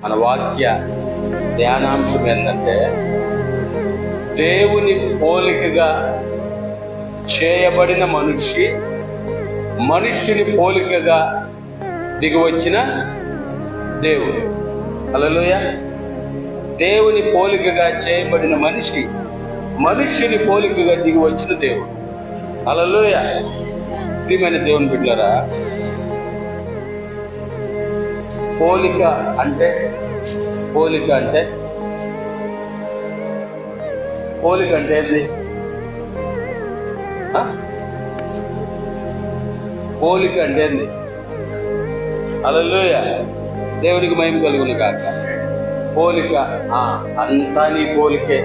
మన వాక్య ధ్యానాంశం ఏంటంటే, దేవుని పోలికగా చేయబడిన మనిషిని పోలికగా దిగివచ్చిన దేవుడు. హల్లెలూయ. దేవుని పోలికగా చేయబడిన మనిషిని పోలికగా దిగివచ్చిన దేవుడు. హల్లెలూయ. ప్రియమైన దేవుని బిడ్డలారా, పోలిక అంటే ఏంది? పోలిక అంటే ఏంది? హల్లెలూయ. దేవునికి మహిమ కలుగును గాక. పోలిక, అంతా నీ పోలికే,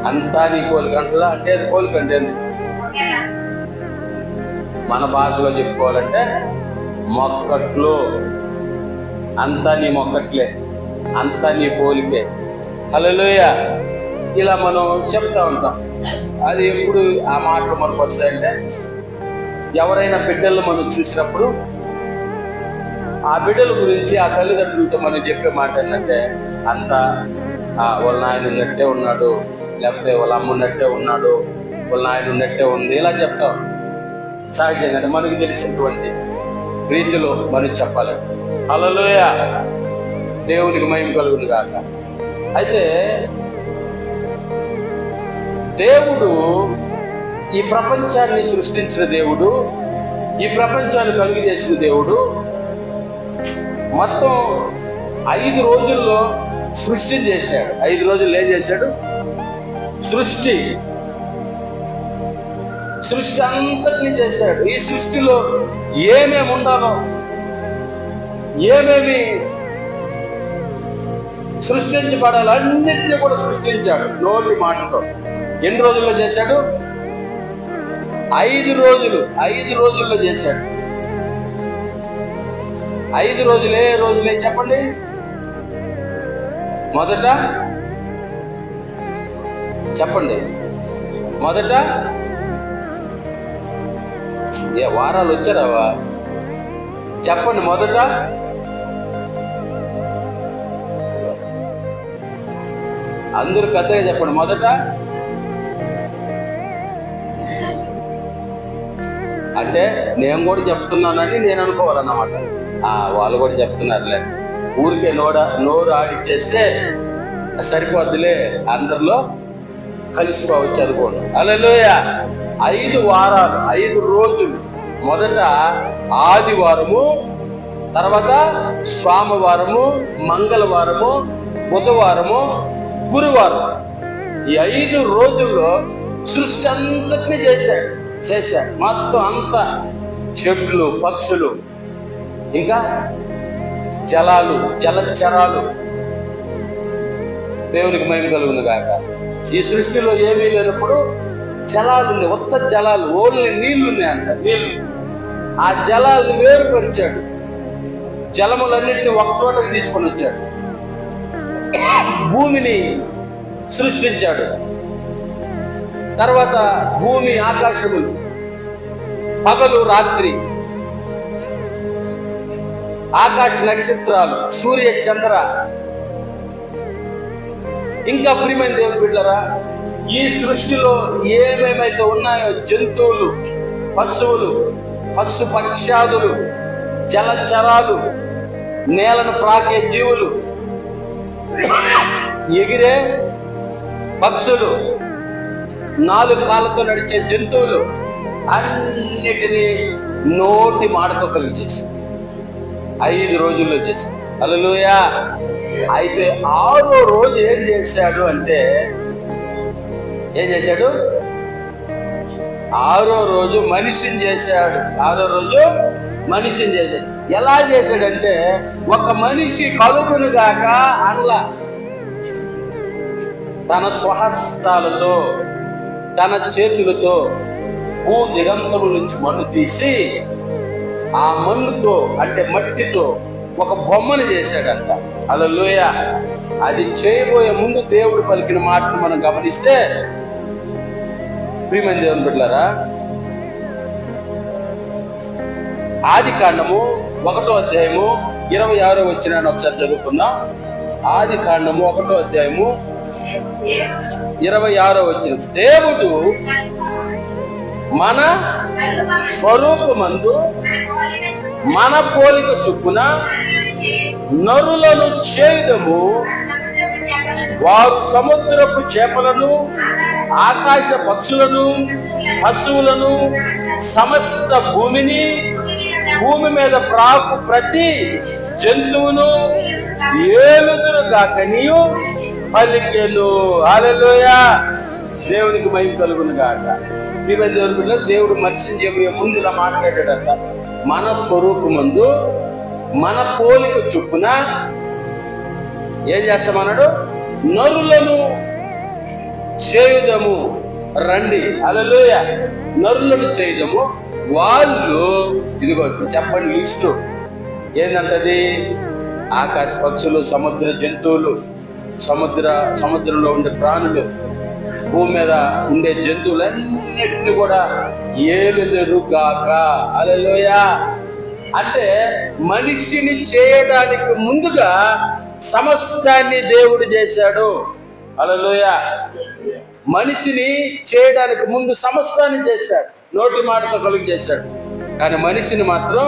అంతా నీ పోలిక అంటదా? అంటే అది పోలిక అంటే ఏంది? మన భాషలో చెప్పుకోవాలంటే మొక్కట్లు. అంతా నీ మొక్కట్లే, అంతా నీ పోలికే. హల్లెలూయ. ఇలా మనం చెప్తా ఉంటాం. అది ఎప్పుడు ఆ మాటలు మనకు వస్తాయంటే, ఎవరైనా బిడ్డలు మనం చూసినప్పుడు ఆ బిడ్డల గురించి ఆ తల్లిదండ్రులతో మనం చెప్పే మాట ఏంటంటే, అంతా వాళ్ళ నాయన ఉన్నట్టే ఉన్నాడు, లేకపోతే వాళ్ళ అమ్మ ఉన్నట్టే ఉన్నాడు, వాళ్ళ నాయన ఉన్నట్టే ఉంది, ఇలా చెప్తాం. సహజంగా మనకు తెలిసినటువంటి రీతిలో మనం చెప్పాలి. హల్లెలూయ. దేవునికి మహిమ కలుగును గాక. అయితే దేవుడు ఈ ప్రపంచాన్ని సృష్టించిన దేవుడు, ఈ ప్రపంచాన్ని కలుగు చేసిన దేవుడు మొత్తం 5 రోజుల్లో సృష్టిని చేశాడు. 5 రోజులు ఏం చేశాడు? సృష్టి అంతటినీ చేశాడు. ఈ సృష్టిలో ఏమేమి ఉండాలో, ఏమేమి సృష్టించబడాలి అన్నింటినీ కూడా సృష్టించాడు నోటి మాటతో. ఎన్ని రోజుల్లో చేశాడు? 5 రోజులు. 5 రోజుల్లో చేశాడు. 5 రోజులే చెప్పండి. మొదట చెప్పండి. మొదట వారాలు వచ్చారావా? చెప్పండి. మొదట అందరూ పెద్దగా చెప్పండి. మొదట అంటే నేను కూడా చెప్తున్నానని నేను అనుకోవాలన్నమాట. వాళ్ళు కూడా చెప్తున్నారులే, ఊరికే నోరు ఆడిచ్చేస్తే సరిపోద్దులే, అందరిలో కలిసిపోవచ్చు అనుకోండి. హల్లెలూయా. 5 వారాలు, 5 రోజులు. మొదట ఆదివారము, తర్వాత సోమవారము, మంగళవారము, బుధవారము, గురువారం. ఈ 5 రోజుల్లో సృష్టి అంతటినీ చేశాడు. మొత్తం అంతా, చెట్లు, పక్షులు, ఇంకా జలాలు, జలచరాలు. దేవునికి మహిమ కలుగును గాక. ఈ సృష్టిలో ఏమీ లేనప్పుడు జలాలు ఉన్నాయి, ఉత్త జలాలు, ఓన్లీ నీళ్లు ఉన్నాయంట. నీళ్లు, ఆ జలాలను వేరుపరిచాడు. జలములన్నింటినీ ఒక చోటకి తీసుకొని వచ్చాడు. భూమిని సృష్టించాడు. తర్వాత భూమి, ఆకాశములు, పగలు, రాత్రి, ఆకాశ నక్షత్రాలు, సూర్య, చంద్ర. ఇంకా ప్రియమైన దేవుని బిడ్డలారా, ఈ సృష్టిలో ఏమేమైతే ఉన్నాయో, జంతువులు, పశువులు, పశు పక్షాదులు, జలచరాలు, నేలను ప్రాకే జీవులు, ఎగిరే పక్షులు, 4 కాళ్ళతో నడిచే జంతువులు, అన్నిటినీ నోటి మాటతో కలిగి చేసి 5 రోజుల్లో చేశాడు. హల్లెలూయా. అయితే 6వ రోజు ఏం చేశాడు అంటే, 6వ రోజు మనిషిని చేశాడు. 6వ రోజు మనిషిని చేశాడు. ఎలా చేశాడంటే, ఒక మనిషి కలుగును గాక అనలా, తన స్వహస్తాలతో, తన చేతులతో భూ దిగంతముల నుంచి మన్ను తీసి, ఆ మన్నుతో అంటే మట్టితో ఒక బొమ్మను చేశాడంట. హల్లెలూయ. అది చేయబోయే ముందు దేవుడు పలికిన మాటను మనం గమనిస్తే, ప్రియమైన దేవుని బిడ్డలారా, ఆదికాండము 1వ అధ్యాయము 26వ వచనాన్ని ఒకసారి చదువుకుందాం. ఆది కాండము 1వ అధ్యాయము 26వ వచనం. దేవుడు మన స్వరూపమందు మన పోలిక చొప్పున నరులను చేయుదము, వారు సముద్రపు చేపలను, ఆకాశ పక్షులను, పశువులను, సమస్త భూమిని, భూమి మీద ప్రాకు ప్రతి జంతువును ఏలుదురుగాకనియు పలికెను. హల్లెలూయా. దేవునికి మహిమ కలుగును గాక. దేవుడు మనిషిని చెప్పే ముందు ఇలా మాట్లాడాడంట. మన స్వరూపమందు మన పోలిక చొప్పున ఏం చేస్తామన్నాడు? నరులను చేయుదము, రండి. హల్లెలూయా. నరులను చేయుదము, వాళ్ళు ఇదిగో చెప్పండి లిస్టు ఏంటంటది? ఆకాశ పక్షులు, సముద్ర జంతువులు, సముద్రంలో ఉండే ప్రాణులు, భూమి మీద ఉండే జంతువులన్నిటిని కూడా ఏలుదురుగాక. హల్లెలూయా. అంటే మనిషిని చేయడానికి ముందుగా సమస్తాన్ని దేవుడు చేశాడు. హల్లెలూయా. మనిషిని చేయడానికి ముందు సమస్తాన్ని చేశాడు, నోటి మాటతో కలిగి చేశాడు. కానీ మనిషిని మాత్రం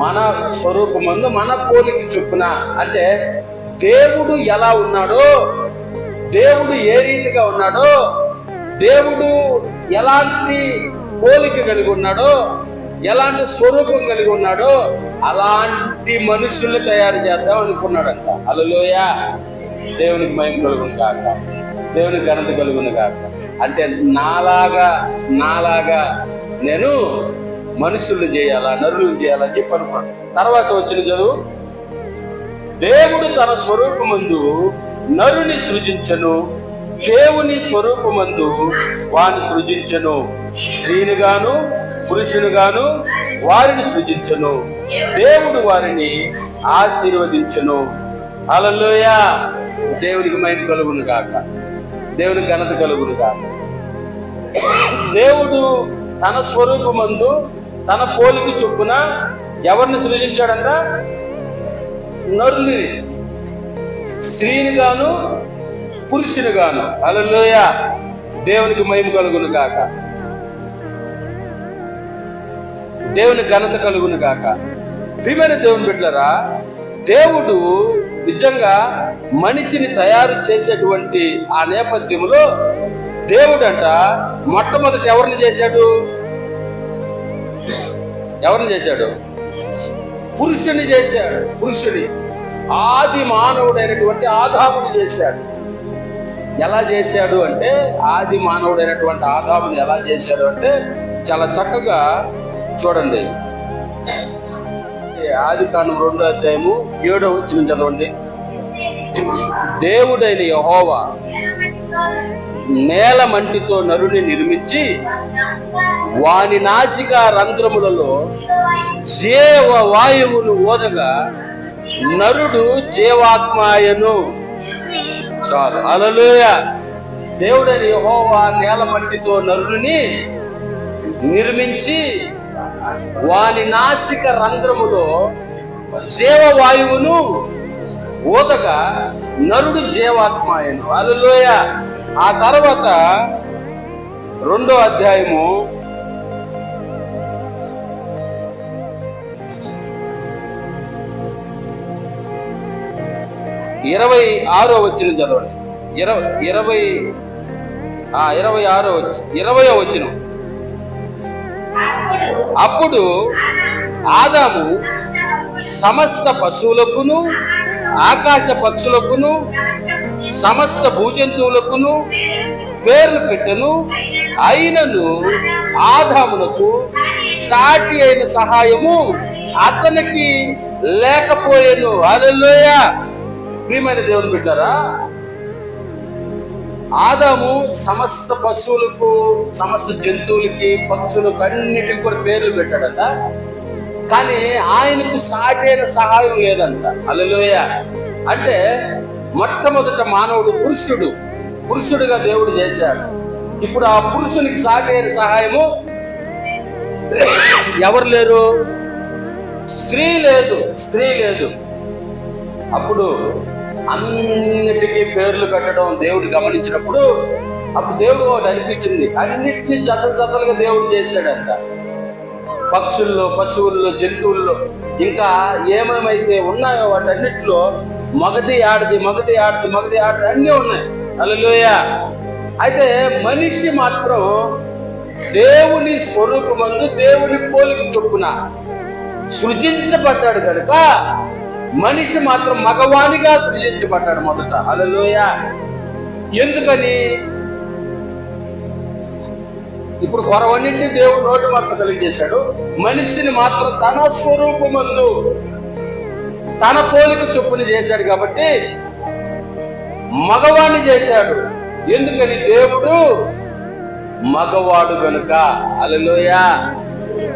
మన స్వరూపమందు మన పోలిక చొప్పున, అంటే దేవుడు ఎలా ఉన్నాడో, దేవుడు ఏ రీతిగా ఉన్నాడో, దేవుడు ఎలాంటి పోలిక కలిగి ఉన్నాడో, ఎలాంటి స్వరూపం కలిగి ఉన్నాడో అలాంటి మనుషుల్ని తయారు చేద్దాం అనుకున్నాడంట. హల్లెలూయా. దేవునికి మహిమ కలుగును గాక, దేవునికి ఘనత కలుగును గాక. అంటే నాలాగా నేను మనుషుల్ని చేయాలా, నరులను చేయాలని చెప్పి అనుకున్నాను. తర్వాత వచ్చిన చదువు. దేవుడు తన స్వరూపమందు నరుని సృజించను, దేవుని స్వరూపమందు వారిని సృజించను, స్త్రీనిగాను పురుషునిగాను వారిని సృజించను, దేవుడు వారిని ఆశీర్వదించను. హల్లెలూయా. దేవునికి మహిమ కలుగును గాక, దేవునికి ఘనత కలుగును గాక. దేవుడు తన స్వరూపమందు తన పోలిక చొప్పున ఎవరిని సృజించాడంట? నరుని, స్త్రీని గాను పురుషుని గాను. హల్లెలూయా. దేవునికి మహిమ కలుగును గాక, దేవునికి ఘనత కలుగును గాక. ప్రియమైన దేవుని బిడ్డలారా, దేవుడు నిజంగా మనిషిని తయారు చేసేటువంటి ఆ నేపథ్యంలో దేవుడంట మొట్టమొదట ఎవరిని చేశాడు? పురుషుని చేశాడు. పురుషుని, ఆది మానవుడైనటువంటి ఆదాముని చేశాడు. ఎలా చేశాడు అంటే, ఆది మానవుడైనటువంటి ఆదాముని ఎలా చేశాడు అంటే చాలా చక్కగా చూడండి. ఆది కాండం 2వ అధ్యాయము 7వ వచనం చదవండి. దేవుడైన యెహోవా నేల మంటితో నరుని నిర్మించి వాని నాసిక రంధ్రములలో జీవ వాయువును ఓదగా నరుడు జీవాత్మాయను. చాలు. హల్లెలూయా. దేవుడైన యెహోవా నేల మట్టితో నరుని నిర్మించి వాని నాసిక రంధ్రములో జీవవాయువును ఊదగా నరుడు జీవాత్మాయను. హల్లెలూయా. ఆ తర్వాత 2వ అధ్యాయము 26వ వచనం చదవండి. 20వ వచనం. అప్పుడు ఆదాము సమస్త పశువులకును, ఆకాశ పక్షులకును, సమస్త భూజంతువులకును పేర్లు పెట్టెను. అయినను ఆదామునకు సాటి అయిన సహాయము అతనికి లేకపోయెను. హల్లెలూయా. ప్రియమైన దేవుని బిడ్డలారా, ఆదాము సమస్త పశువులకు, సమస్త జంతువులకి, పక్షులకు అన్నిటికి కూడా పేర్లు పెట్టాడంట. కానీ ఆయనకు సాటైన సహాయం లేదంట. హల్లెలూయా. అంటే మొట్టమొదట మానవుడు పురుషుడుగా దేవుడు చేశాడు. ఇప్పుడు ఆ పురుషునికి సాటైన సహాయము ఎవరు లేరు? స్త్రీ లేదు. అప్పుడు అన్నిటికీ పేర్లు పెట్టడం దేవుడు గమనించినప్పుడు, అప్పుడు దేవుడు ఒకటి అనిపించింది, అన్నిటినీ జతలుగా దేవుడు చేశాడంట. పక్షుల్లో, పశువుల్లో, జంతువుల్లో, ఇంకా ఏమేమైతే ఉన్నాయో వాటన్నిటిలో మగది ఆడది అన్నీ ఉన్నాయి. హల్లెలూయా. అయితే మనిషి మాత్రం దేవుని స్వరూపమందు దేవుని పోలిక చొప్పున సృజించబడ్డాడు కనుక మనిషి మాత్రం మగవానిగా సృజించబడ్డాడు మొదట. హల్లెలూయా. ఎందుకని? ఇప్పుడు కొరవన్నింటినీ దేవుడు నోటి మాట కలిగజేశాడు, మనిషిని మాత్రం తన స్వరూపమందు తన పోలిక చొప్పున చేశాడు కాబట్టి మగవాణ్ణి చేశాడు. ఎందుకని? దేవుడు మగవాడు గనుక. హల్లెలూయా.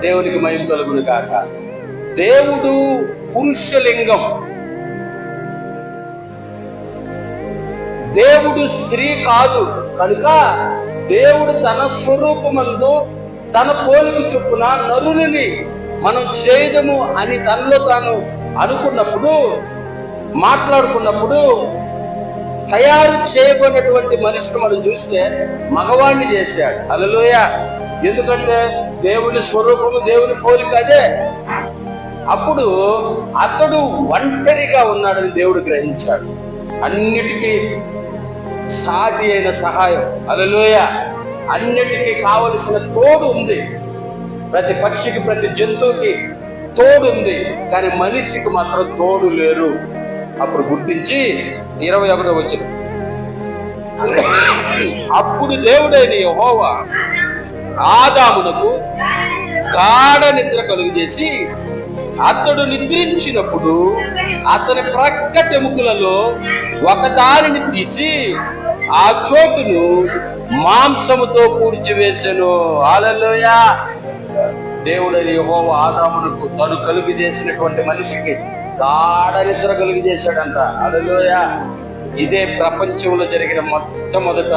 దేవునికి మహిమ కలుగును గాక. దేవుడు పురుషలింగం, దేవుడు స్త్రీ కాదు కనుక దేవుడు తన స్వరూపమందు తన పోలిక చొప్పున నరుని మనం చేయదము అని తనలో తాను అనుకున్నప్పుడు, మాట్లాడుకున్నప్పుడు, తయారు చేయబడినటువంటి మనిషిని మనం చూస్తే మగవాణ్ణి చేశాడు. హల్లెలూయా. ఎందుకంటే దేవుని స్వరూపము, దేవుని పోలిక అదే. అప్పుడు అతడు ఒంటరిగా ఉన్నాడని దేవుడు గ్రహించాడు. అన్నిటికీ సాటి అయిన సహాయం, హల్లెలూయా, అన్నిటికీ కావలసిన తోడు ఉంది. ప్రతి పక్షికి, ప్రతి జంతువుకి తోడు ఉంది, కానీ మనిషికి మాత్రం తోడు లేరు. అప్పుడు గుర్తించి 21వ వచనం, అప్పుడు దేవుడైన యెహోవా ఆదామునకు గాఢ నిద్ర కలుగజేసి అతడు నిద్రించినప్పుడు అతని ప్రక్కటెముకలలో ఒకదానిని తీసి ఆ చోటును మాంసముతో పూడ్చివేసెను. హల్లెలూయా. దేవుడైన యెహోవా ఆదామునకు తను కలుగు చేసినటువంటి మనిషికి గాఢ నిద్ర కలుగు చేశాడంట. హల్లెలూయా. ఇదే ప్రపంచంలో జరిగిన మొట్టమొదట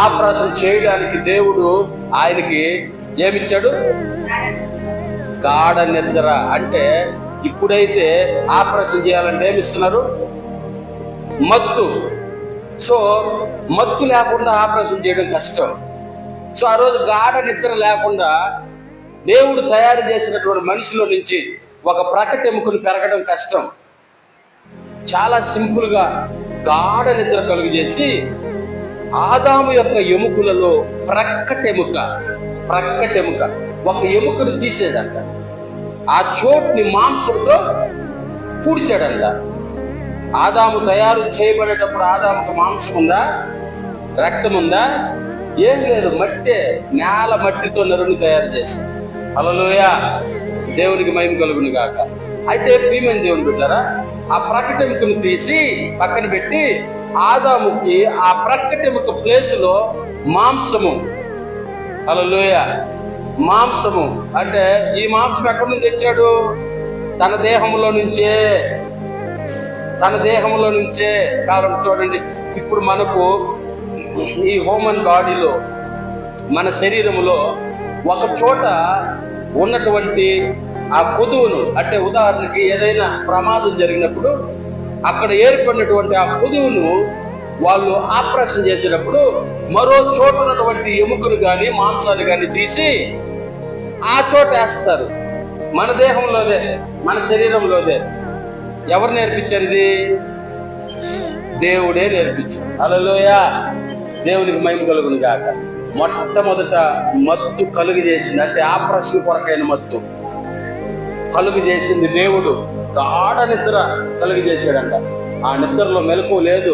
ఆపరేషన్ చేయడానికి దేవుడు ఆయనకి ఏమిచ్చాడు? గాఢ నిద్ర. అంటే ఇప్పుడైతే ఆపరేషన్ చేయాలంటే ఏమిస్తున్నారు? మత్తు. సో మత్తు లేకుండా ఆపరేషన్ చేయడం కష్టం. సో ఆ రోజు గాఢ నిద్ర లేకుండా దేవుడు తయారు చేసినటువంటి మనిషిలో నుంచి ఒక ప్రకటెముకను పెరగడం కష్టం. చాలా సింపుల్గా గాఢ నిద్ర కలుగు చేసి ఆదాము యొక్క ఎముకలలో ప్రక్కటెముక ఒక ఎముకను తీసేదంట. ఆ చోటుని మాంసంతో పూడ్చాడంట. ఆదాము తయారు చేయబడేటప్పుడు ఆదాముకు మాంసం ఉందా? రక్తం ఉందా? ఏం లేదు. నేల మట్టితో నరుని తయారు చేశాడు. హల్లెలూయా. దేవునికి మహిమ కలుగును గాక. అయితే ప్రియమైన దేవుని బిడ్డలారా, ఆ ప్రక్కటెముకను తీసి పక్కన పెట్టి ఆదాముకి ఆ ప్రక్కటెముక ప్లేసులో మాంసము, హల్లెలూయా, మాంసము అంటే ఈ మాంసం ఎక్కడి నుంచి తెచ్చాడు? తన దేహంలో నుంచే. కారణం చూడండి, ఇప్పుడు మనకు ఈ హ్యూమన్ బాడీలో, మన శరీరంలో ఒక చోట ఉన్నటువంటి ఆ కొదువును, అంటే ఉదాహరణకి ఏదైనా ప్రమాదం జరిగినప్పుడు అక్కడ ఏర్పడినటువంటి ఆ కొదువును వాళ్ళు ఆపరేషన్ చేసేటప్పుడు మరో చోట ఉన్నటువంటి ఎముకను కానీ మాంసాన్ని కానీ తీసి ఆ చోట వేస్తారు. మన దేహంలోదే, మన శరీరంలోదే. ఎవరు నేర్పించారు ఇది? దేవుడే నేర్పించాడు. హల్లెలూయా. దేవునికి మహిమ కలుగును గాక. మొట్టమొదట మత్తు కలుగు చేసింది, అంటే ఆపరేషన్ కొరకైన మత్తు కలుగు చేసింది దేవుడు. గాఢ నిద్ర కలుగు చేశాడంట. ఆ నిద్రలో మెలకువ లేదు.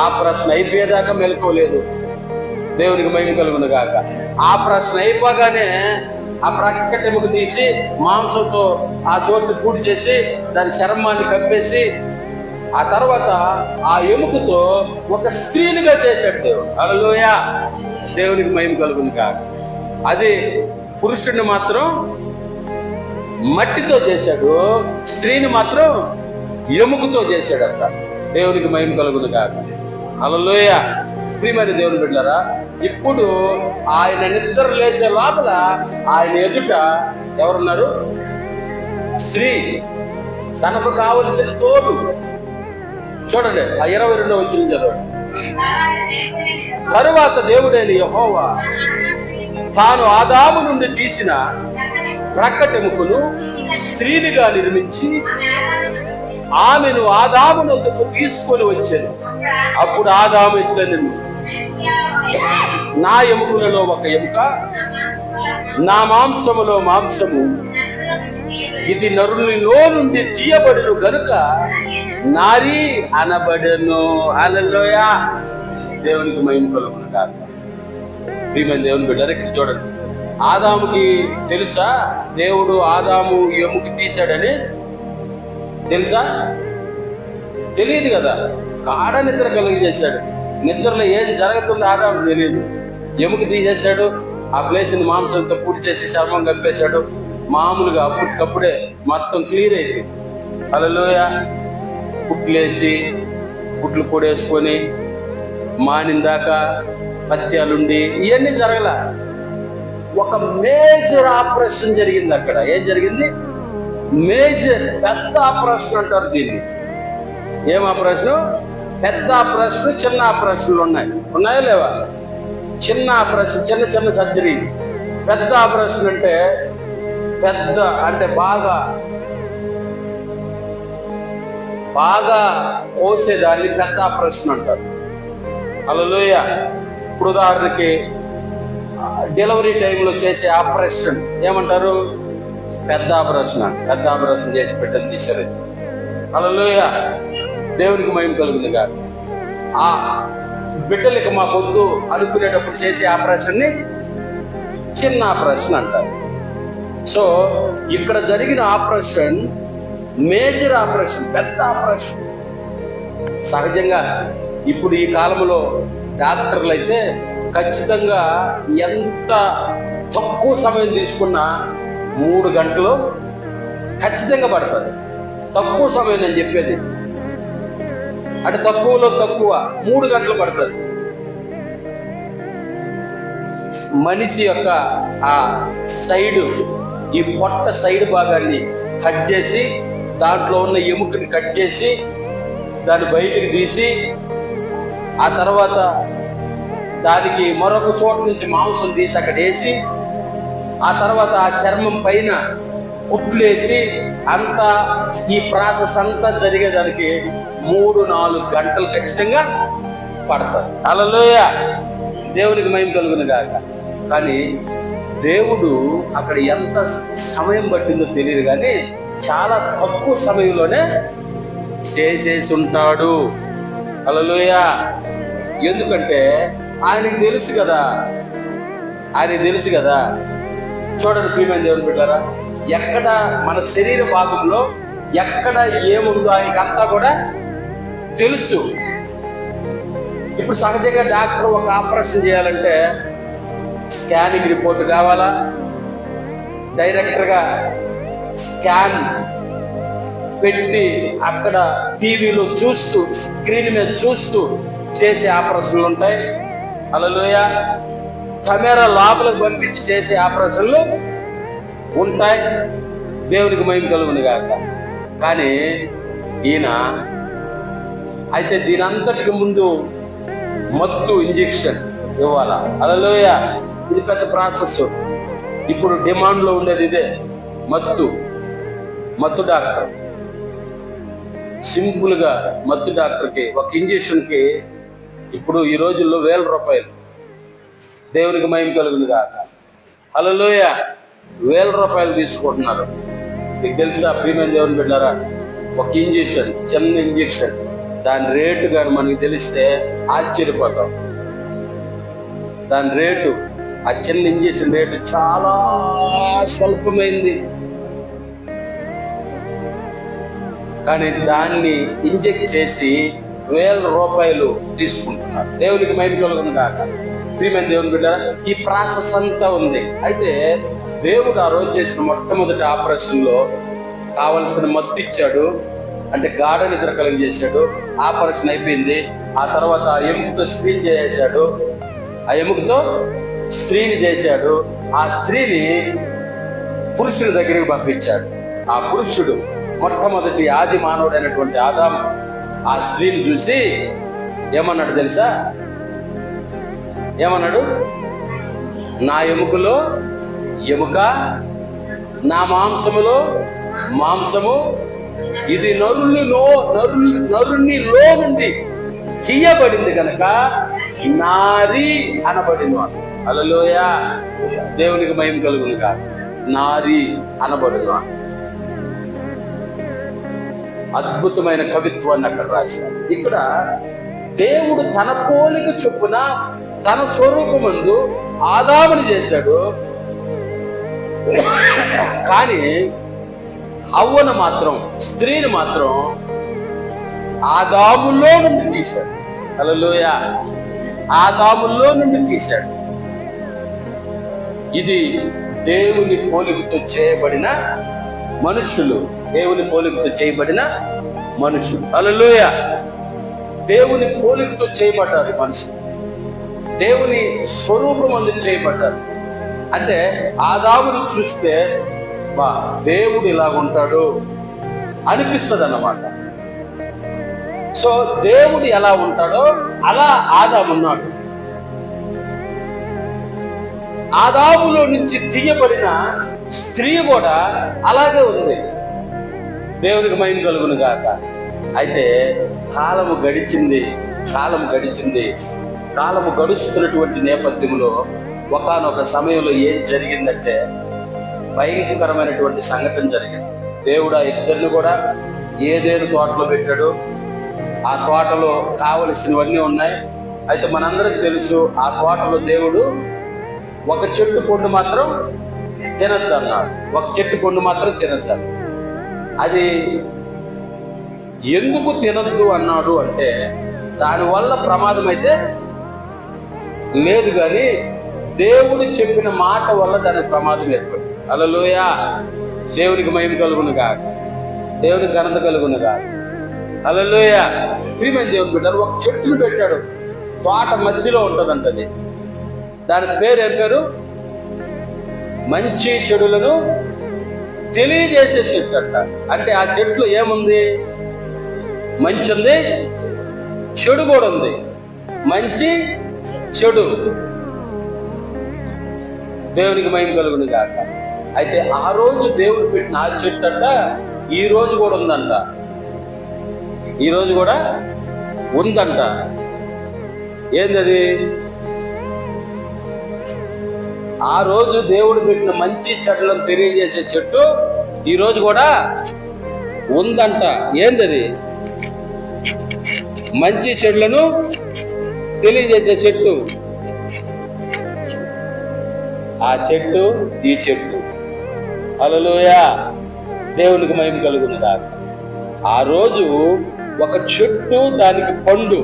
ఆపరేషన్ అయిపోయేదాకా మెలకువ లేదు. దేవునికి మహిమ కలుగును గాక. ఆపరేషన్ అయిపోగానే ఆ ప్రక్కటెముక తీసి మాంసంతో ఆ చోటు పూడి చేసి దాని చర్మాన్ని కప్పేసి ఆ తర్వాత ఆ ఎముకతో ఒక స్త్రీనిగా చేశాడు దేవుడు. హల్లెలూయా. దేవునికి మహిమ కలుగును గాక. అది పురుషుడిని మాత్రం మట్టితో చేశాడు, స్త్రీని మాత్రం ఎముకతో చేశాడంట. దేవునికి మహిమ కలుగును గాక. హల్లెలూయా. ప్రియమైన దేవుని బిడ్డలారా, ఇప్పుడు ఆయన నిద్ర లేచే లోపల ఆయన ఎదుట ఎవరున్నారు? స్త్రీ, తనకు కావలసిన తోడు. చూడండి ఆ 22వ వచనం చదవండి. తరువాత దేవుడైన యెహోవా తాను ఆదాము నుండి తీసిన ప్రక్కటెముకను స్త్రీనిగా నిర్మించి ఆమెను ఆదామునొద్దకు తీసుకొని వచ్చాను. అప్పుడు ఆదాము ఇట్లనెను, నా ఎముకలలో ఒక ఎముక, నా మాంసములో మాంసము, ఇది నరునిలో నుండి తీయబడును గనుక నారీ అనబడను. హల్లెలూయా, దేవునికి మహిమ కలుగును గాక. ప్రియమైన దేవుని బిడ్డలారా, ఇక్కడ చూడండి, ఆదాముకి తెలుసా దేవుడు ఆదాము ఎముక తీశాడని? తెలుసా? తెలియదు కదా. గాఢ నిద్ర కలిగజేశాడు. నిద్రలో ఏం జరుగుతుందో ఆదాము తెలియదు. ఎముక తీసేశాడు, ఆ ప్లేస్ని మాంసంతో పూర్తి చేసి చర్మం కప్పేశాడు. మామూలుగా అప్పటికప్పుడే మొత్తం క్లియర్ అయిపోయింది. హల్లెలూయా. పుట్లేసి పుట్లు పొడేసుకొని మానిందాకా పత్యాలుండి ఇవన్నీ జరగల. ఒక మేజర్ ఆపరేషన్ జరిగింది అక్కడ. ఏం జరిగింది? మేజర్, పెద్ద ఆపరేషన్ అంటారు దీన్ని. ఏం ఆపరేషన్? పెద్ద ఆపరేషన్, చిన్న ఆపరేషన్లు ఉన్నాయా లేవా? చిన్న ఆపరేషన్, చిన్న చిన్న సర్జరీ. పెద్ద ఆపరేషన్ అంటే పెద్ద అంటే బాగా కోసేదాన్ని పెద్ద ఆపరేషన్ అంటారు. హల్లెలూయా. ఇప్పుడు ఉదాహరణకి డెలివరీ టైంలో చేసే ఆపరేషన్ ఏమంటారు? పెద్ద ఆపరేషన్. పెద్ద ఆపరేషన్ చేసి బిడ్డను తీశారు. హల్లెలూయా, దేవునికి మహిమ కలుగుతుంది కాదు. ఆ బిడ్డలకి మాకు వద్దు అనుకునేటప్పుడు చేసే ఆపరేషన్ని చిన్న ఆపరేషన్ అంటారు. సో ఇక్కడ జరిగిన ఆపరేషన్ మేజర్ ఆపరేషన్, పెద్ద ఆపరేషన్. సహజంగా ఇప్పుడు ఈ కాలంలో డాక్టర్లు అయితే ఖచ్చితంగా ఎంత తక్కువ సమయం తీసుకున్నా 3 గంటలు ఖచ్చితంగా పడుతుంది. తక్కువ సమయం నేను చెప్పేది, అంటే తక్కువలో తక్కువ 3 గంటలు పడుతుంది. మనిషి యొక్క ఆ సైడు, ఈ పొట్ట సైడ్ భాగాన్ని కట్ చేసి దాంట్లో ఉన్న ఎముకని కట్ చేసి దాన్ని బయటికి తీసి ఆ తర్వాత దానికి మరొక చోట నుంచి మాంసం తీసి అక్కడ వేసి ఆ తర్వాత ఆ చర్మం పైన కుట్లేసి అంతా ఈ ప్రాసెస్ అంతా జరిగేదానికి 3-4 గంటలు ఖచ్చితంగా పడతారు. హల్లెలూయా, దేవునికి మహిమ కలుగును గాక. కానీ దేవుడు అక్కడ ఎంత సమయం పట్టిందో తెలియదు, కానీ చాలా తక్కువ సమయంలోనే చేసేసి ఉంటాడు. హల్లెలూయా. ఎందుకంటే ఆయనకు తెలుసు కదా. చూడండి ప్రియమైన దేవుని బిడ్డలారా, ఎక్కడ మన శరీర భాగంలో ఎక్కడ ఏముందో ఆయనకి అంతా కూడా తెలుసు. ఇప్పుడు సహజంగా డాక్టర్ ఒక ఆపరేషన్ చేయాలంటే స్కానింగ్ రిపోర్ట్ కావాలా, డైరెక్ట్గా స్కాన్ పెట్టి అక్కడ టీవీలో చూస్తూ, స్క్రీన్ మీద చూస్తూ చేసే ఆపరేషన్లు ఉంటాయి. హల్లెలూయా. కెమెరా లోపలికి పంపించి చేసే ఆపరేషన్లు ఉంటాయి. దేవునికి మహిమ కలుగును గాక. కానీ ఈయన అయితే దీని అంతటికి ముందు మత్తు ఇంజెక్షన్ ఇవ్వాలా. హల్లెలూయా. ఇది పెద్ద ప్రాసెస్. ఇప్పుడు డిమాండ్లో ఉండేది ఇదే, మత్తు డాక్టర్. సింపుల్గా మత్తు డాక్టర్కి ఒక ఇంజెక్షన్కి ఇప్పుడు ఈ రోజుల్లో 1000 రూపాయలు. దేవునికి మహిమ కలుగును గాక. హల్లెలూయా. 1000 రూపాయలు తీసుకుంటున్నారు. మీకు తెలుసా ప్రియమైన దేవుని బిడ్డలారా, ఒక ఇంజెక్షన్, చిన్న ఇంజెక్షన్, దాని రేటు కానీ మనకి తెలిస్తే ఆశ్చర్యపోతాం. దాని రేటు, ఆ చిన్న ఇంజెక్షన్ రేటు చాలా స్వల్పమైంది. కానీ దాన్ని ఇంజెక్ట్ చేసి 1000 రూపాయలు తీసుకుంటున్నారు. దేవునికి మహిమ కలుగును గాక. ప్రియమైన దేవుని బిడ్డ, ఈ ప్రాసెస్ అంతా ఉంది. అయితే దేవుడు ఆ రోజు చేసిన మొట్టమొదటి ఆపరేషన్లో కావలసిన మత్తు ఇచ్చాడు, అంటే గాఢ నిద్ర కలిగజేశాడు. ఆపరేషన్ అయిపోయింది. ఆ తర్వాత ఎముకతో స్క్రీన్ చేసేశాడు. ఆ ఎముకతో స్త్రీని చేశాడు. ఆ స్త్రీని పురుషుడి దగ్గరికి పంపించాడు. ఆ పురుషుడు మొట్టమొదటి ఆది మానవుడైనటువంటి ఆదాము ఆ స్త్రీని చూసి ఏమన్నాడు తెలుసా? ఏమన్నాడు? నా ఎముకలో ఎముక, నా మాంసములో మాంసము, ఇది నరుని లో నుండి తీయబడింది కనుక నారి అనబడింది. హల్లెలూయా, దేవునికి మహిమ కలుగునుగా. నారి అనబడింది. అద్భుతమైన కవిత్వాన్ని అక్కడ రాశారు. ఇక్కడ దేవుడు తన పోలిక చొప్పున తన స్వరూపమందు ఆదాముని చేశాడు. కానీ హవ్వను మాత్రం, స్త్రీని మాత్రం ఆదాములో నుండి తీశాడు. హల్లెలూయా, ఆదాములో నుండి తీశాడు. ఇది దేవుని పోలికతో చేయబడిన మనుషులు, దేవుని పోలికతో చేయబడిన మనుషులు. హల్లెలూయా, దేవుని పోలికతో చేయబడ్డారు మనుషులు, దేవుని స్వరూపమందు చేయబడ్డారు. అంటే ఆదాముని చూస్తే బా దేవుడు ఇలా ఉంటాడు అనిపిస్తుంది అన్నమాట. సో దేవుడు ఎలా ఉంటాడో అలా ఆదాము ఉన్నాడు. ఆదాములో నుంచి తీయబడిన స్త్రీ కూడా అలాగే ఉంది. దేవునికి మహిమ కలుగును గాక. అయితే కాలము గడిచింది, కాలము గడుస్తున్నటువంటి నేపథ్యంలో ఒకానొక సమయంలో ఏం జరిగిందంటే భయంకరమైనటువంటి సంఘటన జరిగింది. దేవుడు ఆ ఇద్దరిని కూడా ఏదేను తోటలో పెట్టాడు. ఆ తోటలో కావలసినవన్నీ ఉన్నాయి. అయితే మనందరికి తెలుసు, ఆ తోటలో దేవుడు ఒక చెట్టు పండు మాత్రం తినద్దు అన్నాడు. ఒక చెట్టు పండు మాత్రం తినద్దు. అది ఎందుకు తినద్దు అన్నాడు అంటే దానివల్ల ప్రమాదం అయితే లేదు, కానీ దేవుడు చెప్పిన మాట వల్ల దానికి ప్రమాదం ఏర్పడింది. హల్లెలూయా, దేవునికి మహిమ కలుగును గాక, దేవునికి ఘనత కలుగును గాక. హల్లెలూయా, ప్రియమైన దేవుని బిడ్డలు, ఒక చెట్టును పెట్టాడు. తోట మధ్యలో ఉంటుందంట. అది దాని పేరు ఏం పేరు? మంచి చెడులను తెలియజేసే చెట్టు అంట. అంటే ఆ చెట్లు ఏముంది? మంచి ఉంది, చెడు కూడా ఉంది. మంచి చెడు, దేవునికి మహిమ కలుగును గాక. అయితే ఆ రోజు దేవుడు పెట్టిన ఆ చెట్టు అంట ఈ రోజు కూడా ఉందంట. ఈ రోజు కూడా ఉందంట. ఏందది? ఆ రోజు దేవుడు పెట్టిన మంచి చెడులను తెలియజేసే చెట్టు ఈ రోజు కూడా ఉందంట. ఏందది? మంచి చెడులను తెలియజేసే చెట్టు. ఆ చెట్టు ఈ చెట్టు. హల్లెలూయా, దేవునికి మహిమ కలుగును గాక. ఆ రోజు ఒక చెట్టు, దానికి పండు,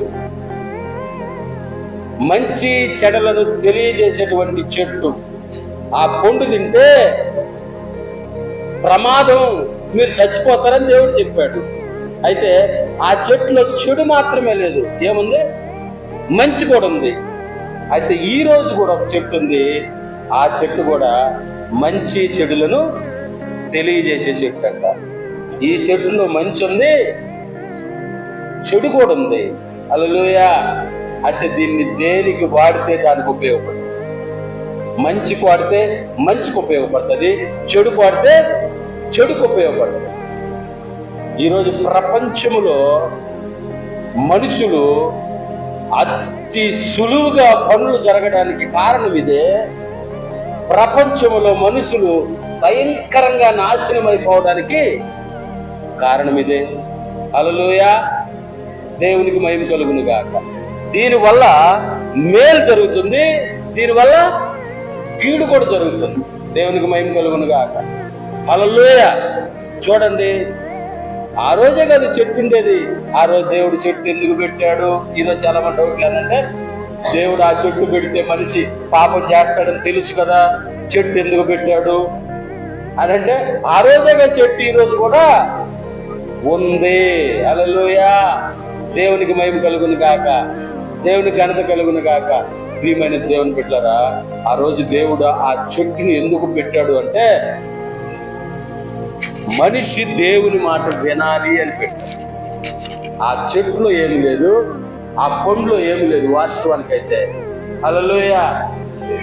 మంచి చెడులను తెలియజేసేటువంటి చెట్టు. ఆ పండు తింటే ప్రమాదం, మీరు చచ్చిపోతారని దేవుడు చెప్పాడు. అయితే ఆ చెట్టులో చెడు మాత్రమే లేదు, ఏముంది? మంచి కూడా ఉంది. అయితే ఈ రోజు కూడా ఒక చెట్టు ఉంది. ఆ చెట్టు కూడా మంచి చెడులను తెలియజేసే చెట్టు అంట. ఈ చెట్టులో మంచి ఉంది, చెడు కూడా ఉంది. హల్లెలూయా. అంటే దీన్ని దేనికి వాడితే దానికి ఉపయోగపడుతుంది. మంచికి వాడితే మంచికి ఉపయోగపడుతుంది, చెడుకు వాడితే చెడుకు ఉపయోగపడుతుంది. ఈరోజు ప్రపంచంలో మనుషులు అతి సులువుగా పనులు జరగడానికి కారణం ఇదే. ప్రపంచంలో మనుషులు భయంకరంగా నాశనం అయిపోవడానికి కారణం ఇదే. హల్లెలూయా, దేవునికి మహిమ కలుగును గాక. దీనివల్ల మేలు జరుగుతుంది, దీనివల్ల కీడు కూడా జరుగుతుంది. దేవునికి మహిమ కలుగును గాక. హల్లెలూయా. చూడండి, ఆ రోజే కదా చెట్టు ఉండేది. ఆ రోజు దేవుడు చెట్టు ఎందుకు పెట్టాడు? ఈరోజు చాలా మంది డౌట్లు ఏంటంటే, దేవుడు ఆ చెట్టు పెడితే మనిషి పాపం చేస్తాడని తెలుసు కదా, చెట్టు ఎందుకు పెట్టాడు అని అంటే, ఆ రోజే కదా చెట్టు ఈ రోజు కూడా ఉంది. హల్లెలూయా, దేవునికి మహిమ కలుగును గాక, దేవునికి ఘనత కలుగును గాక. ప్రియమైన దేవుని బిడ్డలారా, ఆ రోజు దేవుడు ఆ చెట్టుని ఎందుకు పెట్టాడు అంటే మనిషి దేవుని మాట వినాలి అని పెట్టాడు. ఆ చెట్టులో ఏమి లేదు, ఆ పండులో ఏమి లేదు వాస్తవానికైతే. హల్లెలూయా,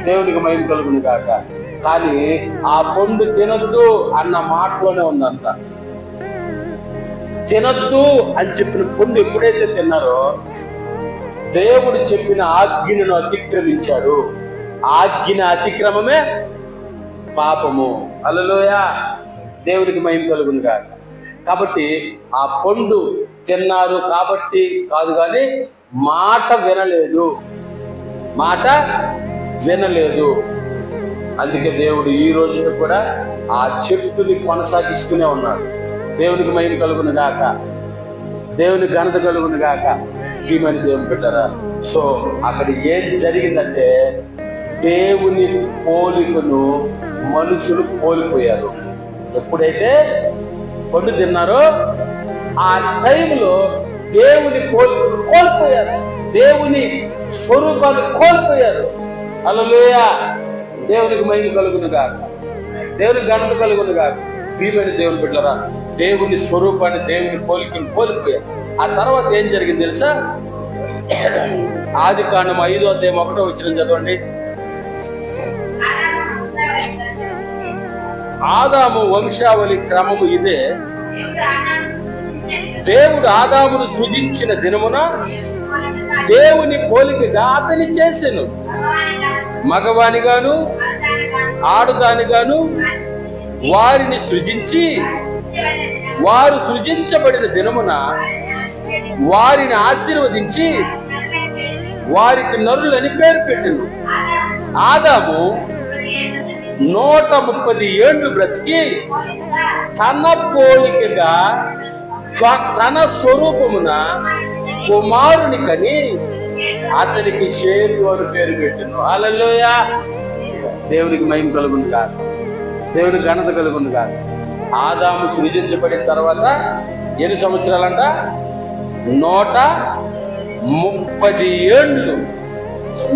దేవునికి మహిమ కలుగును గాక. కానీ ఆ పండు తినద్దు అన్న మాటలోనే ఉందంట. తినద్దు అని చెప్పిన పండు ఎప్పుడైతే తిన్నారో దేవుడు చెప్పిన ఆజ్ఞను అతిక్రమించాడు. ఆజ్ఞ అతిక్రమమే పాపము. హల్లెలూయా, దేవునికి మహిమ కలుగును గాక. కాబట్టి ఆ పండు తిన్నారు కాబట్టి కాదు, కానీ మాట వినలేదు, మాట వినలేదు. అందుకే దేవుడు ఈ రోజుతో కూడా ఆ చెట్టుని కొనసాగిస్తూనే ఉన్నాడు. దేవునికి మహిమ కలుగును గాక, దేవుని ఘనత కలుగును గాక. ప్రియమైన దేవుని బిడ్డలారా, సో అక్కడ ఏం జరిగిందంటే దేవుని పోలికను మనుషులు కోల్పోయారు. ఎప్పుడైతే పండు తిన్నారో ఆ టైంలో దేవుని పోలికను కోల్పోయారు, దేవుని స్వరూపాన్ని కోల్పోయారు. హల్లెలూయా, దేవునికి మహిమ కలుగును గాక, దేవునికి ఘనత కలుగును గాక. ప్రియమైన దేవుని బిడ్డలారా, దేవుని స్వరూపాన్ని, దేవుని పోలికను కోల్పోయారు. ఆ తర్వాత ఏం జరిగింది తెలుసా? ఆదికాండం 5వ అధ్యాయం 1వ వచనం చదవండి. ఆదాము వంశావళి క్రమము ఇదే. దేవుడు ఆదామును సృజించిన దినమున దేవుని పోలికగా అతని చేసెను, మగవానిగాను ఆడదానిగాను వారిని సృజించి వారు సృజించబడిన దినమున వారిని ఆశీర్వదించి వారికి నరులని పేరు పెట్టెను. ఆదాము 130 ఏళ్ళు బ్రతికి తన పోలికగా తన స్వరూపమున కుమారుని కని అతనికి షేతు అని పేరు పెట్టెను. హల్లెలూయా, దేవునికి మహిమ కలుగును గాక, దేవుని ఘనత కలుగును గాక. ఆదాము సృజించబడిన తర్వాత ఎన్ని సంవత్సరాలంట? 130 ఏళ్ళు.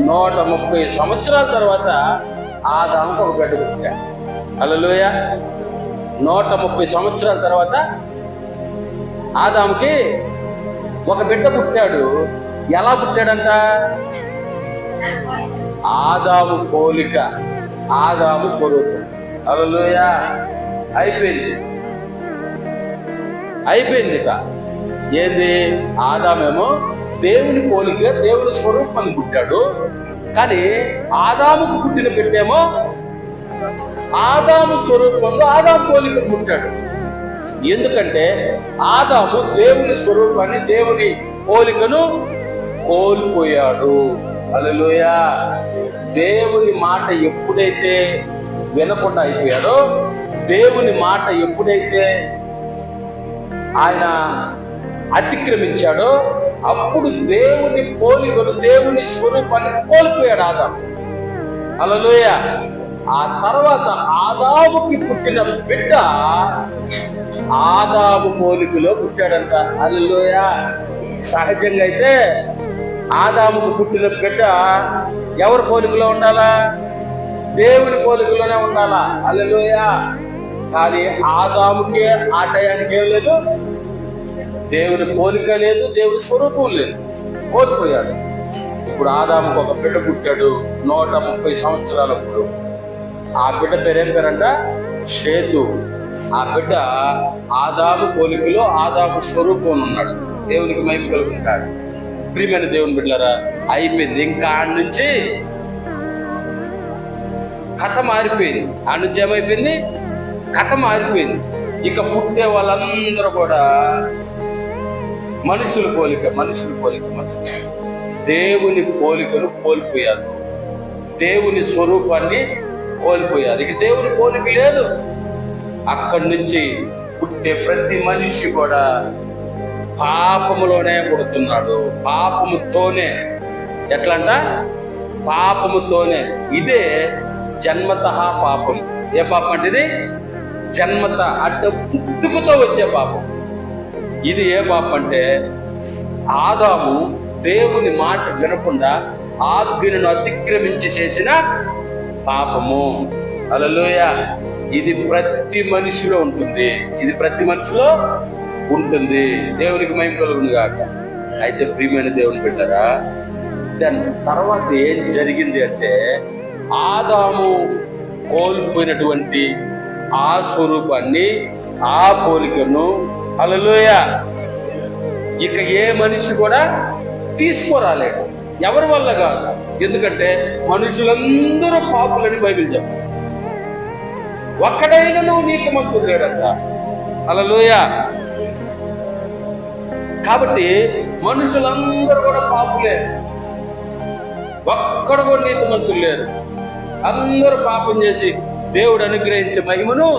130 సంవత్సరాల తర్వాత ఆదాముకు ఒక బిడ్డ పుట్టాడు. హల్లెలూయా, 130 సంవత్సరాల తర్వాత ఆదాముకి ఒక బిడ్డ పుట్టాడు. ఎలా పుట్టాడంట? ఆదాము పోలిక, ఆదాము స్వరూపం. హల్లెలూయా, అయిపోయింది. ఇక ఏంది? ఆదామేమో దేవుని పోలిక, దేవుని స్వరూపాన్ని పుట్టాడు. కానీ ఆదాముకు పుట్టిన బిడ్డేమో ఆదాము స్వరూపంలో ఆదాము పోలిక పుట్టాడు. ఎందుకంటే ఆదాము దేవుని స్వరూపాన్ని, దేవుని పోలికను కోల్పోయాడు. హల్లెలూయా, దేవుని మాట ఎప్పుడైతే వినకుండా అయిపోయాడో, దేవుని మాట ఎప్పుడైతే ఆయన అతిక్రమించాడో అప్పుడు దేవుని పోలికను, దేవుని స్వరూపాన్ని కోల్పోయాడు ఆదాము. హల్లెలూయా, ఆ తర్వాత ఆదాముకి పుట్టిన బిడ్డ ఆదాము పోలికలో పుట్టాడంట. హల్లెలూయా, సహజంగా అయితే ఆదాముకు పుట్టిన బిడ్డ ఎవరి పోలికలో ఉండాలా? దేవుని పోలికలోనే ఉండాలా. హల్లెలూయా, కానీ ఆదాముకే ఆ టయానికి ఏం లేదు, దేవుని పోలిక లేదు, దేవుని స్వరూపం లేదు, కోల్పోయాడు. ఇప్పుడు ఆదాముకు ఒక బిడ్డ పుట్టాడు 130 సంవత్సరాలప్పుడు. ఆ బిడ్డ పేరేం పేరంట? షేతు. ఆ బిడ్డ ఆదాము పోలికలో ఆదాము స్వరూపం ఉన్నాడు. దేవునికి మహిమ కలుగుతాడు. ప్రియమైన దేవుని బిడ్డలారా, అయిపోయింది. ఇంకా ఆడ నుంచి కథ మారిపోయింది. ఆడ నుంచి ఏమైపోయింది? కథ మారిపోయింది. ఇక పుట్టే వాళ్ళందరూ కూడా మనుషుల పోలిక. దేవుని పోలికను కోల్పోయారు, దేవుని స్వరూపాన్ని కోల్పోయారు. ఇక దేవుని పోలిక లేదు. అక్కడి నుంచి పుట్టే ప్రతి మనిషి కూడా పాపములోనే పుడుతున్నాడు, పాపముతోనే. ఎట్లంట? పాపముతోనే. ఇదే జన్మతః పాపం. ఏ పాపం అంటే ఇది? జన్మత అంటే పుట్టుకతో వచ్చే పాపం. ఇది ఏ పాపం అంటే ఆదాము దేవుని మాట వినకుండా ఆజ్ఞను అతిక్రమించి చేసిన పాపము. హల్లెలూయా. ఇది ప్రతి మనిషిలో ఉంటుంది. ఇది ప్రతి మనిషిలో ఉంటుంది. దేవునికి మహిమ కలుగును గాక. అయితే ప్రియమైన దేవుని బిడ్డరా, దాని తర్వాత ఏం జరిగింది అంటే, ఆదాము కోల్పోయినటువంటి ఆ స్వరూపాన్ని, ఆ పోలికను, హల్లెలూయా, ఇక ఏ మనిషి కూడా తీసుకురాలేడు. ఎవరి వల్ల కాదు. ఎందుకంటే మనుషులందరూ పాపులని బైబిల్ చెప్తారు. ఒక్కడైనను నీతిమంతుడు లేడంట. హల్లెలూయా. కాబట్టి మనుషులందరూ కూడా పాపులే. ఒక్కడు కూడా నీతిమంతులు లేరు. అందరూ పాపం చేసి దేవుడు అనుగ్రహించే మహిమను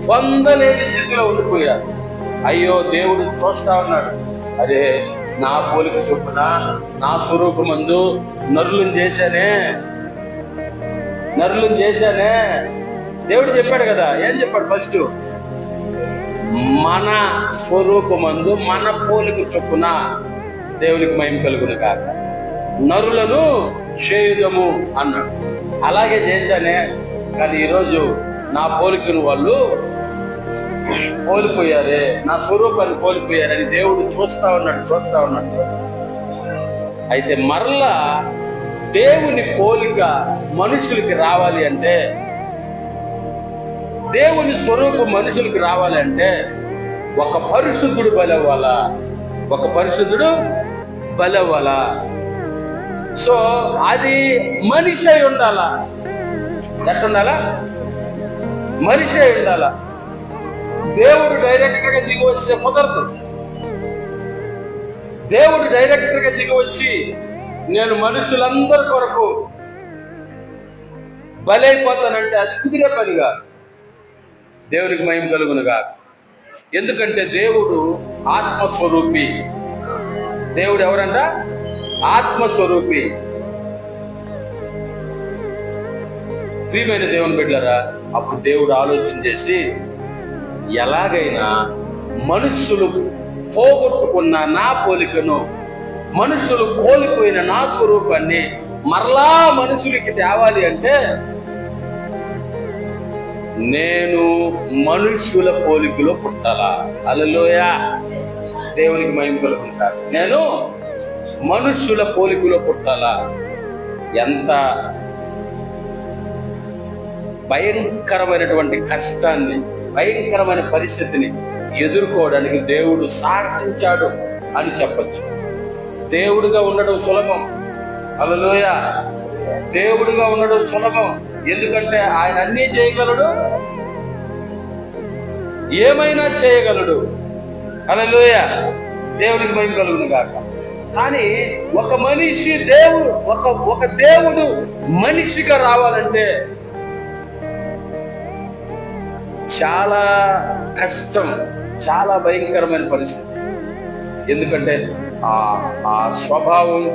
పొందలేని స్థితిలో ఉండిపోయారు. అయ్యో, దేవుడు చూస్తా ఉన్నాడు. అరే, నా పోలిక చొప్పున నా స్వరూపమందు నరులను చేశానే. దేవుడు చెప్పాడు కదా. ఏం చెప్పాడు? ఫస్ట్ మన స్వరూపమందు మన పోలిక చొప్పున దేవునికి మహిమ కలుగును గాక నరులను చేయుదము అన్నాడు. అలాగే చేశానే, కానీ ఈరోజు నా పోలికను వాళ్ళు కోల్పోయారే, నా స్వరూపాన్ని కోల్పోయారని దేవుడు చూస్తా ఉన్నాడు. అయితే మరలా దేవుని పోలిక మనుషులకి రావాలి అంటే, దేవుని స్వరూపం మనుషులకి రావాలి అంటే ఒక పరిశుద్ధుడు బలవ్వాలా. సో అది మనిషి అయి ఉండాలా. ఎట్టుండాలా? మనిషి అయి ఉండాలా. దేవుడు డైరెక్ట్ గా దిగి వస్తే కుదరదు. దేవుడు డైరెక్ట్ గా దిగి వచ్చి నేను మనుషులందరి కొరకు బలైపోతానంటే అది కుదిరే పనిగా. దేవునికి మహిమ కలుగునుగా. ఎందుకంటే దేవుడు ఆత్మస్వరూపి. దేవుడు ఎవరంట? ఆత్మస్వరూపి. ప్రియమైన దేవుని బిడ్డలారా, అప్పుడు దేవుడు ఆలోచన చేసి ఎలాగైనా మనుషులు పోగొట్టుకున్న నా పోలికను, మనుషులు కోల్పోయిన నా స్వరూపాన్ని మరలా మనుషులకి తేవాలి అంటే నేను మనుషుల పోలికలో పుట్టాలా. హల్లెలూయా. దేవునికి మహిమ కలుగుతారు. నేను మనుషుల పోలికలో పుట్టాలా. ఎంత భయంకరమైనటువంటి కష్టాన్ని, భయంకరమైన పరిస్థితిని ఎదుర్కోవడానికి దేవుడు సాక్షించాడు అని చెప్పచ్చు. దేవుడిగా ఉండడం సులభం. హల్లెలూయా. దేవుడిగా ఉండడం సులభం. ఎందుకంటే ఆయన అన్నీ చేయగలడు, ఏమైనా చేయగలడు. హల్లెలూయా. దేవునికి మహిమ కలుగును గాక. కానీ ఒక మనిషి ఒక దేవుడు మనిషిగా రావాలంటే చాలా కష్టం, చాలా భయంకరమైన పరిస్థితి. ఎందుకంటే ఆ స్వభావం,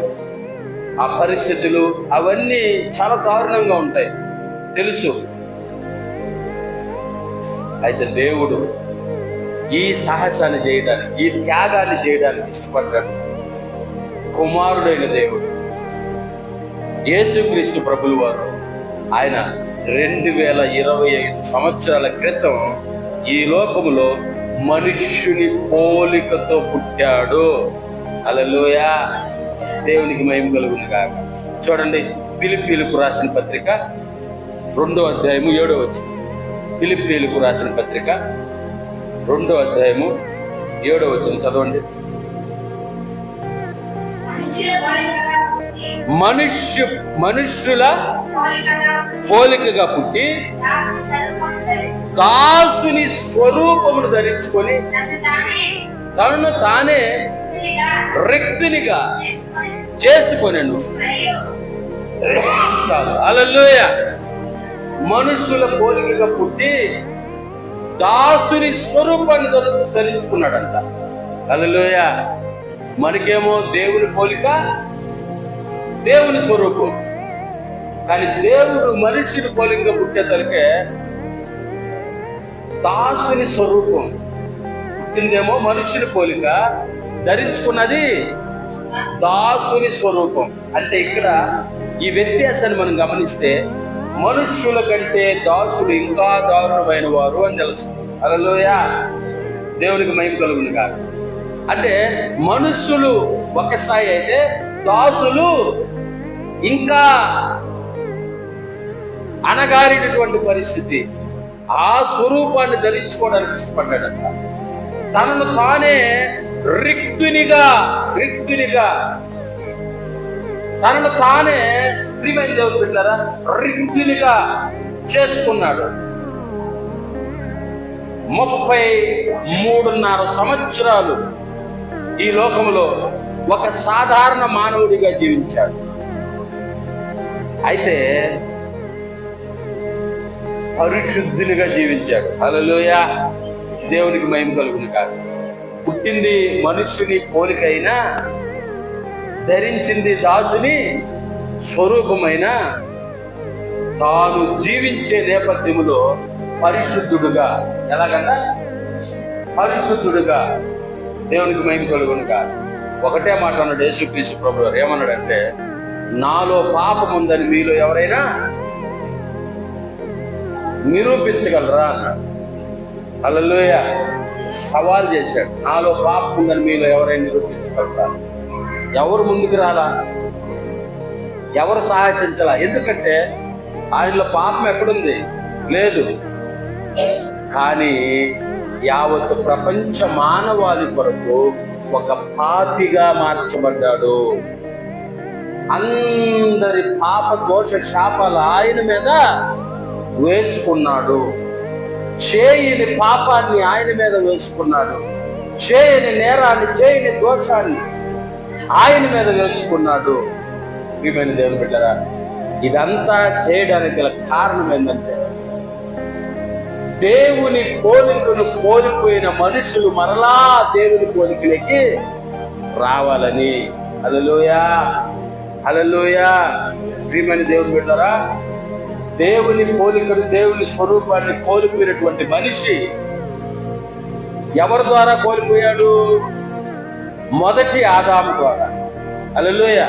ఆ పరిస్థితులు అవన్నీ చాలా దారుణంగా ఉంటాయి, తెలుసు. అయితే దేవుడు ఈ సాహసాన్ని చేయడానికి, ఈ త్యాగాన్ని చేయడానికి ఇష్టపడ్డాడు. కుమారుడైన దేవుడు యేసుక్రీస్తు ప్రభులు వారు ఆయన 2025 సంవత్సరాల క్రితం ఈ లోకములో మనుష్యుని పోలికతో పుట్టాడు. హల్లెలూయా. దేవునికి మహిమ కలుగును గాక. చూడండి, ఫిలిప్పీయులకు రాసిన పత్రిక 2వ అధ్యాయము 7వ వచనం. ఫిలిప్పీయులకు రాసిన పత్రిక 2వ అధ్యాయము 7వ వచనం చదవండి. మనుష్యుల పోలికగా పుట్టి దాసుని స్వరూపమును ధరించుకొని తనను తానే రిక్తునిగా చేసుకొనెను. చాలు. హల్లెలూయా. మనుషుల పోలికగా పుట్టి దాసుని స్వరూపాన్ని ధరించుకున్నాడంట. హల్లెలూయా. మనకేమో దేవుని పోలిక, దేవుని స్వరూపం. కానీ దేవుడు మనుషుని పోలికగా పుట్టేసరికే దాసుని స్వరూపం. పుట్టిందేమో మనుషుని పోలిక, ధరించుకున్నది దాసుని స్వరూపం. అంటే ఇక్కడ ఈ వ్యత్యాసాన్ని మనం గమనిస్తే మనుష్యుల కంటే దాసులు ఇంకా దారుణమైన వారు అని తెలుసు. హల్లెలూయా, దేవునికి మహిమ కలుగును గాక. అంటే మనుష్యులు ఒక స్థాయి అయితే దాసులు ఇంకా అణగారినటువంటి పరిస్థితి. ఆ స్వరూపాన్ని ధరించుకోవడానికి ఇష్టపడ్డాడంట. తనను తానే రిక్తునిగా తనను తానే ప్రియమైన దేవుని బిడ్డలారా రిక్తునిగా చేసుకున్నాడు. 33.5 సంవత్సరాలు ఈ లోకంలో ఒక సాధారణ మానవుడిగా జీవించాడు. అయితే పరిశుద్ధునిగా జీవించాడు. హల్లెలూయా, దేవునికి మహిమ కలుగును కాదు. పుట్టింది మనుష్యుని పోలికైనా ధరించింది దాసుని స్వరూపమైన తాను జీవించే నేపథ్యములో పరిశుద్ధుడుగా, ఎలాగన్నా పరిశుద్ధుడుగా, దేవునికి మహిమ కలుగును కాదు. ఒకటే మాట అన్నాడు యేసుక్రీస్తు ప్రభువు. ఏమన్నాడంటే, నాలో పాపం ఉందని మీలో ఎవరైనా నిరూపించగలరా అన్నాడు. హల్లెలూయా, సవాల్ చేశాడు. నాలో పాపం ఉందని మీలో ఎవరైనా నిరూపించగలరా? ఎవరు ముందుకు రాలా, ఎవరు సాహసించలా. ఎందుకంటే ఆయనలో పాపం ఎక్కడుంది? లేదు. కానీ యావత్ ప్రపంచ మానవాళి కొరకు ఒక పాపిగా మార్చబడ్డాడు. అందరి పాప దోష శాపాలు ఆయన మీద వేసుకున్నాడు. చేయని పాపాన్ని ఆయన మీద వేసుకున్నాడు. చేయని నేరాన్ని, చేయని దోషాన్ని ఆయన మీద వేసుకున్నాడు. ప్రియమైన దేవుని బిడ్డలారా, ఇదంతా చేయడానికి గల కారణం ఏంటంటే, దేవుని పోలికను కోల్పోయిన మనుషులు మరలా దేవుని పోలికలకి రావాలని. హల్లెలూయా, హల్లెలూయా. ప్రియమైన దేవుని బిడ్డలారా, దేవుని పోలికను, దేవుని స్వరూపాన్ని కోల్పోయినటువంటి మనిషి ఎవరి ద్వారా కోల్పోయాడు? మొదటి ఆదాము ద్వారా. హల్లెలూయా,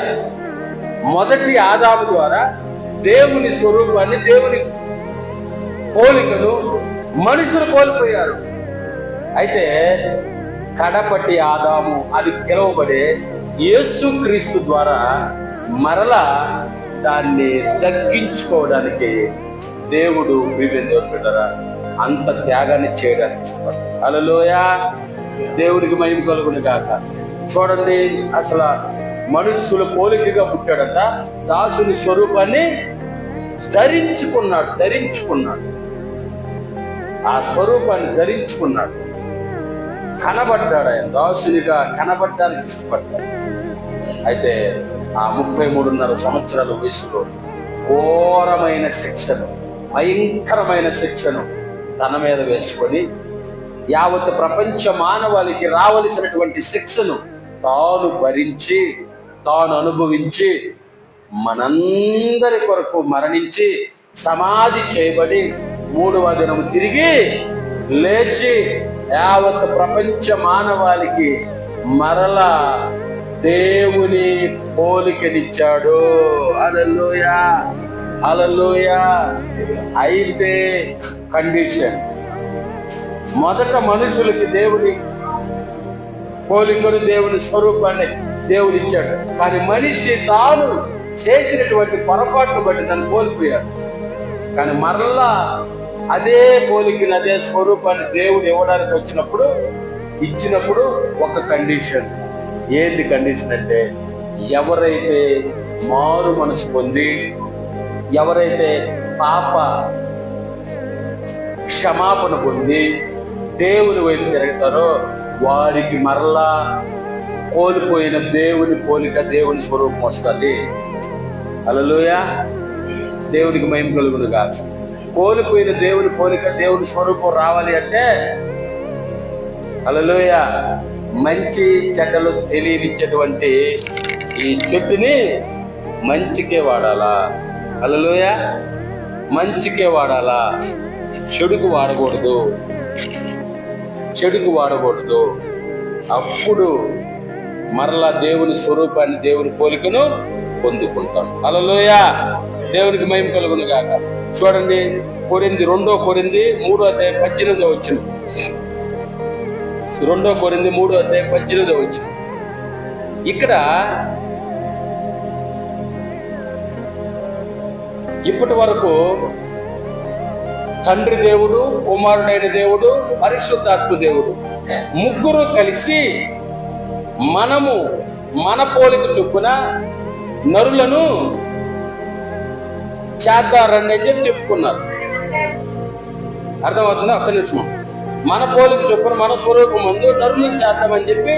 మొదటి ఆదాము ద్వారా దేవుని స్వరూపాన్ని, దేవుని పోలికను మనుషులు కోల్పోయారు. అయితే కడపటి ఆదాము అది పిలువబడే యేసుక్రీస్తు ద్వారా మరలా దాన్ని దక్కించుకోవడానికి దేవుడు బిడ్డరా అంత త్యాగాన్ని చేయడానికి ఇష్టపడ్డాడు. హల్లెలూయా, దేవుడికి మహిమ కలుగును గాక. చూడండి, అసలు మనుషుల పోలికగా పుట్టాడంట. దాసుని స్వరూపాన్ని ధరించుకున్నాడు. ఆ స్వరూపాన్ని ధరించుకున్నాడు. కనబడ్డాడు. ఆయన దాసునిగా కనబడ్డానికి ఇష్టపడ్డాడు. అయితే ఆ 33.5 సంవత్సరాల వయసులో ఘోరమైన శిక్షను, భయంకరమైన శిక్షను తన మీద వేసుకొని యావత్ ప్రపంచ మానవాళికి రావలసినటువంటి శిక్షను తాను భరించి, తాను అనుభవించి, మనందరి కొరకు మరణించి, సమాధి చేయబడి 3వ దినము తిరిగి లేచి యావత్ ప్రపంచ మానవాళికి మరలా దేవుని పోలికనిచ్చాడు. హల్లెలూయా, హల్లెలూయా. అయితే కండిషన్, మొదట మనుషులకి దేవుని పోలికను, దేవుని స్వరూపాన్ని దేవుడు ఇచ్చాడు. కానీ మనిషి తాను చేసినటువంటి పొరపాటును బట్టి దాన్ని కోల్పోయాడు. కానీ మరలా అదే పోలికని, అదే స్వరూపాన్ని దేవుడు ఇవ్వడానికి ఇచ్చినప్పుడు ఒక కండిషన్. ఏంది కండిషన్ అంటే, ఎవరైతే మారు మనసు పొంది, ఎవరైతే పాప క్షమాపణ పొంది దేవుని వైపు తిరుగుతారో వారికి మరలా కోల్పోయిన దేవుని పోలిక, దేవుని స్వరూపం వస్తుంది. హల్లెలూయా, దేవునికి మహిమ కలుగును గాక. కోల్పోయిన దేవుని పోలిక, దేవుని స్వరూపం రావాలి అంటే, హల్లెలూయా, మంచి చెడ్డలు తెలియనిచ్చేటువంటి ఈ చెట్టుని మంచికే వాడాలా. హల్లెలూయా, మంచికే వాడాలా, చెడుకు వాడకూడదు. అప్పుడు మరలా దేవుని స్వరూపాన్ని, దేవుని పోలికను పొందుకుంటాం. హల్లెలూయా, దేవునికి మహిమ కలుగును గాక. చూడండి, కొరింథీ 2 కొరింథీ 3:18 వచ్చిన 2 కొరింథీ 3:18 వచ్చిన ఇక్కడ ఇప్పటి వరకు తండ్రి దేవుడు, కుమారుడైన దేవుడు, పరిశుద్ధాత్మ దేవుడు ముగ్గురు కలిసి మనము మన పోలిక చొప్పున నరులను చేద్దారని చెప్పి చెప్పుకున్నారు. అర్థమవుతుందా? ఒక్క నిమిషం. మన పోలిక చొప్పున మన స్వరూపం ముందు నరులను చేద్దామని చెప్పి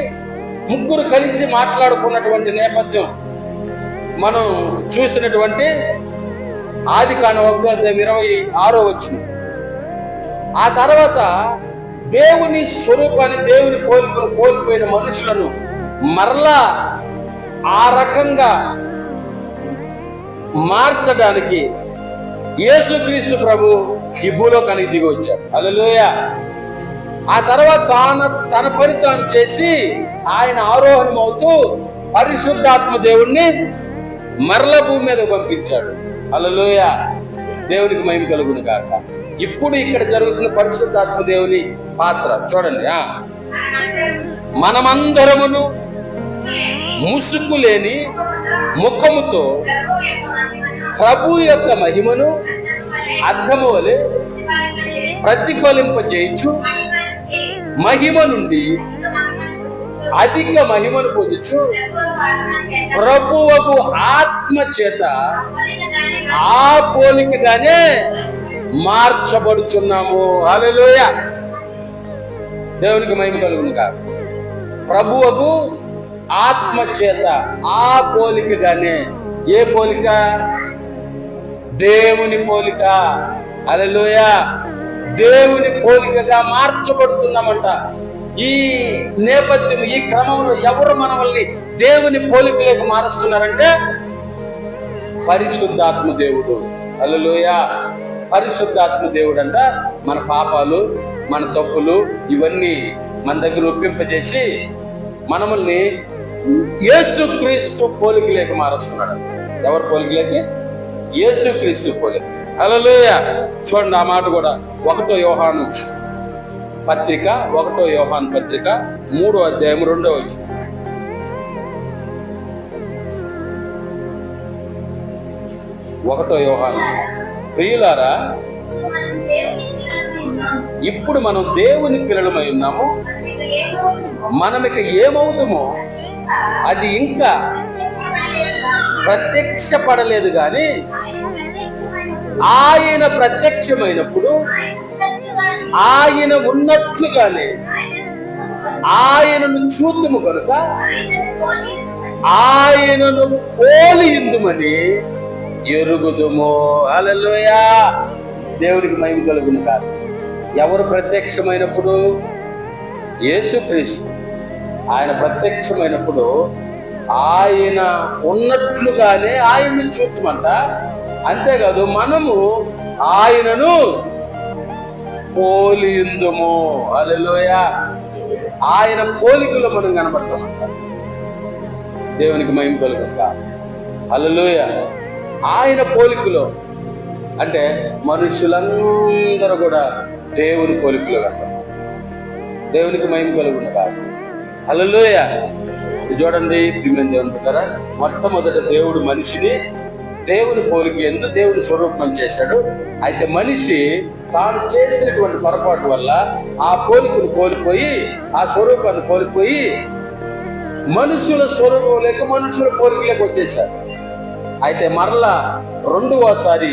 ముగ్గురు కలిసి మాట్లాడుకున్నటువంటి నేపథ్యం మనం చూసినటువంటి ఆదికాండం 1:26 ఆ తర్వాత దేవుని స్వరూపాన్ని, దేవుని పోలికను కోల్పోయిన మనుషులను మరలా ఆ రకంగా మార్చడానికి యేసుక్రీస్తు ప్రభు ఈ భూలోకానికి దిగి వచ్చాడు. హల్లెలూయా. ఆ తర్వాత తన పని తాను చేసి ఆయన ఆరోహణం అవుతూ పరిశుద్ధాత్మ దేవుణ్ణి మరల భూమి మీద పంపించాడు. హల్లెలూయా, దేవునికి మహిమ కలుగును గాక. ఇప్పుడు ఇక్కడ జరుగుతున్న పరిశుద్ధాత్మ దేవుని పాత్ర చూడండి. మనమందరమును ముసుగు లేని ముఖముతో ప్రభు యొక్క మహిమను అర్థము వలె ప్రతిఫలింపజేయచ్చు మహిమ నుండి అధిక మహిమను పొందుచు ప్రభువుకు ఆత్మ చేత ఆ పోలికగానే మార్చబడుచున్నాము. హల్లెలూయా, దేవునికి మహిమ కలుగును గాక. ప్రభువుకు ఆత్మ చేత ఆ పోలికగానే. ఏ పోలిక? దేవుని పోలిక. హల్లెలూయా, దేవుని పోలికగా మార్చబడుతున్నామంట. ఈ నేపథ్యం, ఈ క్రమంలో ఎవరు మనల్ని దేవుని పోలికలోకి మారుస్తున్నారంటే పరిశుద్ధాత్మ దేవుడు. హల్లెలూయా, పరిశుద్ధాత్మ దేవుడు అంట మన పాపాలు, మన తప్పులు ఇవన్నీ మన దగ్గర ఒప్పింపజేసి మనల్ని యేసుక్రీస్తు పోలికలోకి మారుస్తున్నాడు. ఎవరి పోలికలోకి? యేసుక్రీస్తు పోలిక. హల్లెలూయా. చూడండి, ఆ మాట కూడా 1 యోహాను పత్రిక 3వ అధ్యాయం 2వ వచనం. 1 యోహాను. ప్రియులారా, ఇప్పుడు మనం దేవుని పిల్లలమై ఉన్నాము. మనం ఇక ఏమవుతామో అది ఇంకా ప్రత్యక్షపడలేదు, కానీ ఆయన ప్రత్యక్షమైనప్పుడు ఆయన ఉన్నట్లుగానే ఆయనను చూద్దుము కనుక ఆయనను పోలియుందుమని ఎరుగుదుము. హల్లెలూయా, దేవునికి మహిమ కలుగును కాదు. ఎవరు ప్రత్యక్షమైనప్పుడు? యేసుక్రీస్తు. ఆయన ప్రత్యక్షమైనప్పుడు ఆయన ఉన్నట్లుగానే ఆయన్ని చూద్దామంట. అంతేకాదు, మనము ఆయనను పోలియుందుము. హల్లెలూయా, ఆయన పోలికలో మనం కనబడతామంట. దేవునికి మహిమ కలుగును గాక. హల్లెలూయా, ఆయన పోలికలో అంటే మనుషులందరూ కూడా దేవుని పోలికలో కనబడతారు. దేవునికి మహిమ కలుగును గాక. హల్లెలూయా. చూడండి ప్రియమైన దేవుని ప్రకారం, మొట్టమొదట దేవుడు మనిషిని దేవుని పోలిక ఎందు దేవుని స్వరూపం చేశాడు. అయితే మనిషి తాను చేసినటువంటి పొరపాటు వల్ల ఆ పోలికను కోల్పోయి, ఆ స్వరూపాన్ని కోల్పోయి మనుషుల స్వరూపం లేక మనుషుల పోలికలోకి వచ్చేశాడు. అయితే మరలా రెండవసారి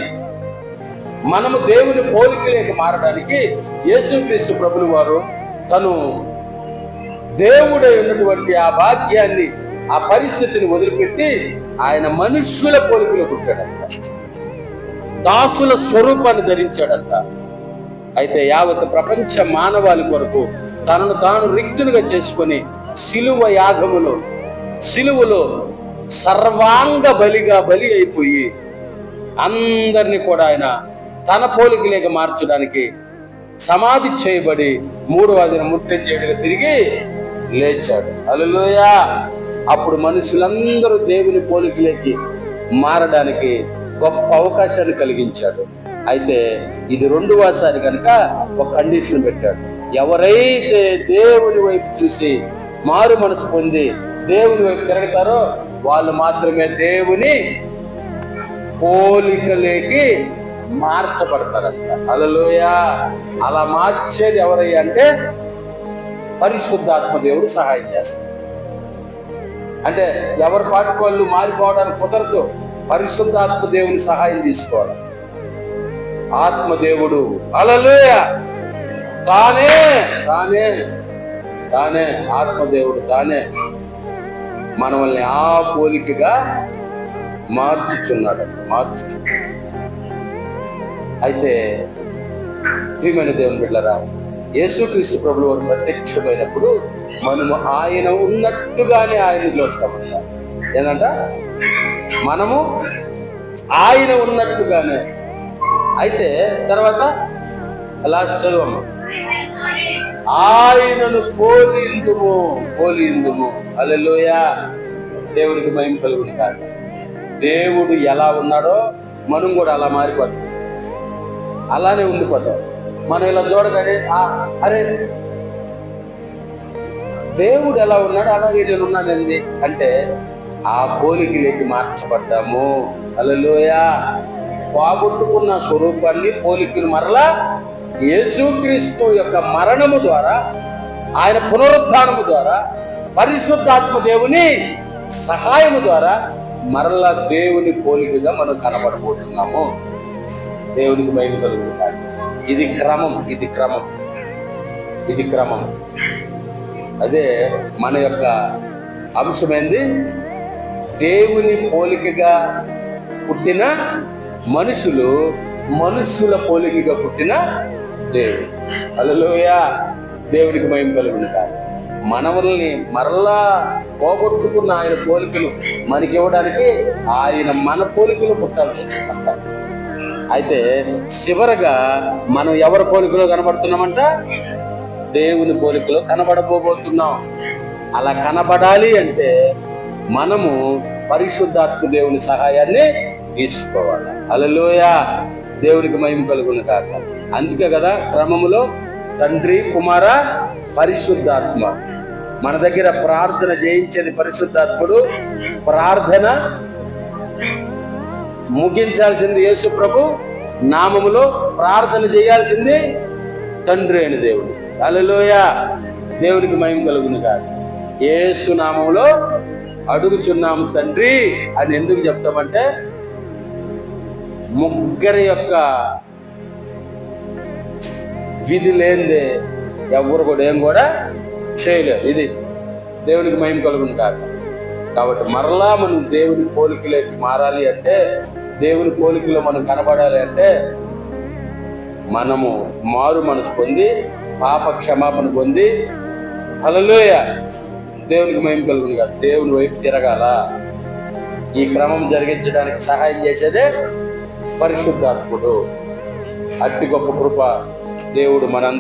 మనము దేవుని పోలికలోకి మారడానికి యేసుక్రీస్తు ప్రభువు వారు తను దేవుడై ఉన్నటువంటి ఆ భాగ్యాన్ని, ఆ పరిస్థితిని వదిలిపెట్టి ఆయన మనుష్యుల పోలికలో పుట్టాడంట. దాసుల స్వరూపాన్ని ధరించాడంట. అయితే యావత్ ప్రపంచ మానవాళి కొరకు తనను తాను రిక్తులుగా చేసుకొని సిలువలో సర్వాంగ బలి అయిపోయి అందరినీ కూడా ఆయన తన పోలికలేక మార్చడానికి సమాధి చేయబడి 3వ దినం మృత్యుంజయుడిగా తిరిగి లేచాడు. హల్లెలూయా, అప్పుడు మనుషులందరూ దేవుని పోలికలోకి మారడానికి గొప్ప అవకాశాన్ని కలిగించాడు. అయితే ఇది రెండవసారి కనుక ఒక కండిషన్ పెట్టాడు. ఎవరైతే దేవుని వైపు చూసి మారు మనసు పొంది దేవుని వైపు తిరుగుతారో వాళ్ళు మాత్రమే దేవుని పోలికలేకి మార్చబడతారంట. హల్లెలూయా. అలా మార్చేది ఎవరయ్యా అంటే పరిశుద్ధాత్మ దేవుడు సహాయం చేస్తాడు. అంటే ఎవరి పాటికి వాళ్ళు మారిపోవడానికి కుదరదు. పరిశుద్ధాత్మ దేవుని సహాయం తీసుకోవాలి. ఆత్మదేవుడు హల్లెలూయా తానే తానే తానే ఆత్మదేవుడు తానే మనల్ని ఆ పోలికగా మార్చుచున్నాడు. అయితే ప్రియమైన దేవుని బిడ్డలారా, యేసుక్రీస్తు ప్రభువు వారు ప్రత్యక్షమైనప్పుడు మనము ఆయన ఉన్నట్టుగానే ఆయన్ని చూస్తామంట. ఏంటంట? మనము ఆయన ఉన్నట్టుగానే. అయితే తర్వాత లాస్ట్ చదువమ్మ, ఆయనను పోలిందుము. హల్లెలూయా. దేవునికి మహిమ కలుగును కాదు. దేవుడు ఎలా ఉన్నాడో మనం కూడా అలా మారిపోతాం, అలానే ఉండిపోతాం. మనం ఇలా చూడగానే అరే దేవుడు ఎలా ఉన్నాడో అలాగే నేను ఉన్నానండి అంటే ఆ పోలికలోకి మార్చబడ్డాము. హల్లెలూయా. పోగొట్టుకున్న స్వరూపాన్ని పోలికను మరలా యేసుక్రీస్తు యొక్క మరణము ద్వారా, ఆయన పునరుద్ధానము ద్వారా, పరిశుద్ధాత్మ దేవుని సహాయము ద్వారా మరలా దేవుని పోలికగా మనం కనబడబోతున్నాము. దేవునికి మహిమ కలుగుతుంది. ఇది క్రమం. అదే మన యొక్క అంశమైంది. దేవుని పోలికగా పుట్టిన మనుషుల పోలికగా పుట్టిన దేవుడు. హల్లెలూయా. దేవునికి మహిమ కలుగును కాదు. మనల్ని మరలా పోగొట్టుకున్న ఆయన పోలికలు మనకి ఇవ్వడానికి ఆయన మన పోలికలు పుట్టాల్సి వచ్చిందంట. అయితే చివరగా మనం ఎవరి పోలికలో కనబడుతున్నామంట? దేవుని పోలికలో కనబడబోతున్నాం. అలా కనబడాలి అంటే మనము పరిశుద్ధాత్మ దేవుని సహాయాన్ని తీసుకోవాలి. హల్లెలూయా. దేవునికి మహిమ కలుగును కాక. అందుకే కదా క్రమములో తండ్రి, కుమార, పరిశుద్ధాత్మ. మన దగ్గర ప్రార్థన చేయించేది పరిశుద్ధాత్ముడు, ప్రార్థన ముగించాల్సింది యేసు ప్రభు నామములో, ప్రార్థన చేయాల్సింది తండ్రి అయిన దేవుడు. హల్లెలూయా. దేవునికి మహిమ కలుగును కాక. యేసు నామములో అడుగుచున్నాము తండ్రి అని ఎందుకు చెప్తామంటే ముగ్గురి యొక్క విధి లేనిదే ఎవరు కూడా ఏం కూడా చేయలేరు. ఇది దేవునికి మహిమ కలుగును కాక. కాబట్టి మరలా మనం దేవుని పోలికలోకి మారాలి అంటే, దేవుని పోలికలో మనం కనబడాలి అంటే మనము మారు మనసు పొంది పాప క్షమాపణ పొంది హల్లెలూయా దేవునికి మహిమ కలుగును కాదు దేవుని వైపు తిరగాల. ఈ క్రమం జరిగించడానికి సహాయం చేసేదే పరిశుద్ధాత్ముడు. అట్టి గొప్ప కృప దేవుడు మనందరికీ